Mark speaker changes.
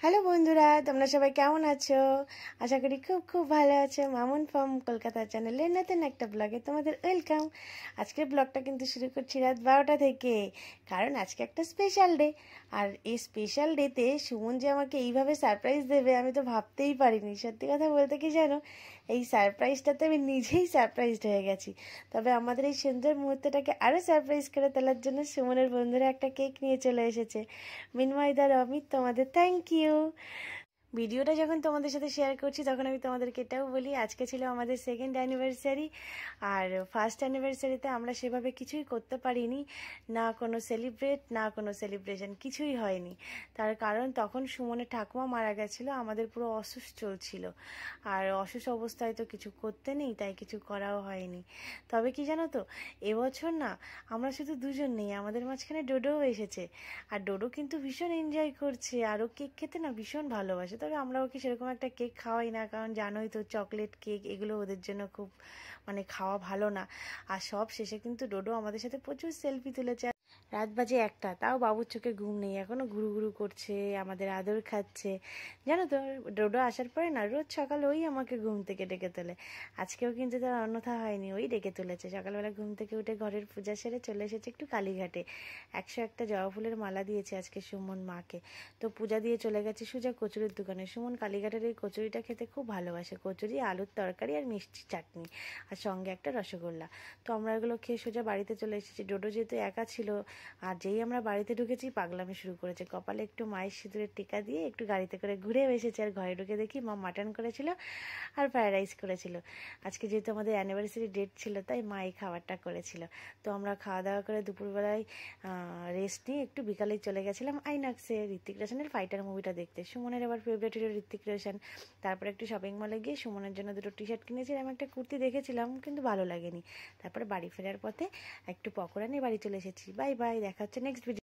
Speaker 1: Hello বন্ধুরা, তোমরা সবাই কেমন আছো? আশা করি খুব খুব ভালো আছো। মামুন ফ্রম কলকাতা চ্যানেলের নতুন একটা ব্লগে তোমাদের ওয়েলকাম। আজকের ব্লগটা কিন্তু শুরু করছি রাত 12টা থেকে, কারণ আজকে একটা স্পেশাল ডে। আর এই স্পেশাল ডেতে সুমন যে আমাকে এইভাবে সারপ্রাইজ দেবে আমি তো ভাবতেই পারিনি। সত্যি কথা বলতে কি জানো, এই সারপ্রাইজটাতে আমি নিজেই সারপ্রাইজড হয়ে গেছি। তবে আমাদের এই সুন্দর মুহূর্তটাকে আরও সারপ্রাইজ করে তোলার জন্য সুমনের বন্ধুরা একটা কেক নিয়ে চলে এসেছে। মিনময়দার অমিত, তোমাদের থ্যাংক ইউ। ভিডিওটা যখন তোমাদের সাথে শেয়ার করছি তখন আমি তোমাদেরকে এটাও বলি, আজকে ছিল আমাদের সেকেন্ড অ্যানিভার্সারি। আর ফার্স্ট অ্যানিভার্সারিতে আমরা সেভাবে কিছুই করতে পারিনি, না কোনো সেলিব্রেট না কোনো সেলিব্রেশন, কিছুই হয়নি। তার কারণ তখন সুমনের ঠাকুমা মারা গেছিলো, আমাদের পুরো অসুস্থ চলছিল। আর অসুস্থ অবস্থায় তো কিছু করতে নেই, তাই কিছু করাও হয়নি। তবে কি জানো তো, এবছর না আমরা শুধু দুজন নেই, আমাদের মাঝখানে ডোডোও এসেছে। আর ডোডো কিন্তু ভীষণ এনজয় করছে, আর ও কেক খেতে না ভীষণ ভালোবাসে। তবে আমরা ওকে সেরকম একটা কেক খাওয়াই না, কারণ জানোই তো চকলেট কেক এগুলো ওদের জন্য খুব খাওয়া ভালো না। আর সব শেষে কিন্তু ডোডো আমাদের সাথে প্রচুর সেলফি তুলেছে। রাত বাজে 1টা, তাও বাবুর চোখে ঘুম নেই, এখনো ঘুরু ঘুরু করছে, আমাদের আদর খাচ্ছে। জানো তো, ডোডো আসার পরে না রোজ সকালে ওই আমাকে ঘুম থেকে ডেকে তোলে। আজকেও কিন্তু তার অন্যথা হয়নি, ওই ডেকে তুলেছে। সকালবেলা ঘুম থেকে উঠে ঘরের পূজা সেরে চলে এসেছে একটু কালীঘাটে। 101টা জবা ফুলের মালা দিয়েছে আজকে সুমন মাকে। তো পূজা দিয়ে চলে গেছে সোজা কচুরির দোকানে। সুমন কালীঘাটের এই কচুরিটা খেতে খুব ভালোবাসে। কচুরি, আলুর তরকারি আর মিষ্টি চাটনি, আর সঙ্গে একটা রসগোল্লা। তো আমরা এগুলো খেয়ে সোজা বাড়িতে চলে এসেছি। ডোডো যেহেতু একা ছিল, আর যেই আমরা বাড়িতে ঢুকেছি পাগলামি শুরু করেছে। কপালে একটু মায়ের সিঁদুরের টিকা দিয়ে একটু গাড়িতে করে ঘুরে এসেছে। আর ঘরে ঢুকে দেখি মা মাটন করেছিল আর ফ্রাইড রাইস করেছিল। আজকে যেহেতু আমাদের অ্যানিভার্সারি ডেট ছিল, তাই মা এই খাবারটা করেছিল। তো আমরা খাওয়া দাওয়া করে দুপুরবেলায় রেস্ট নিয়ে একটু বিকালেই চলে গেছিলাম আইনক্সে ঋত্বিক রোশনের ফাইটার মুভিটা দেখতে। সুমনের আবার ফেভারিট হলো ঋত্বিক রোশন। তারপরে একটু শপিং মলে গিয়ে সুমনের জন্য দুটো টি শার্ট কিনেছিলাম, একটা কুর্তি দেখেছিলাম কিন্তু ভালো লাগেনি। তারপরে বাড়ি ফেরার পথে একটু পকোড়া নিয়ে বাড়ি চলে এসেছি। বাই বাই, দেখা হচ্ছে নেক্সট ভিডিও।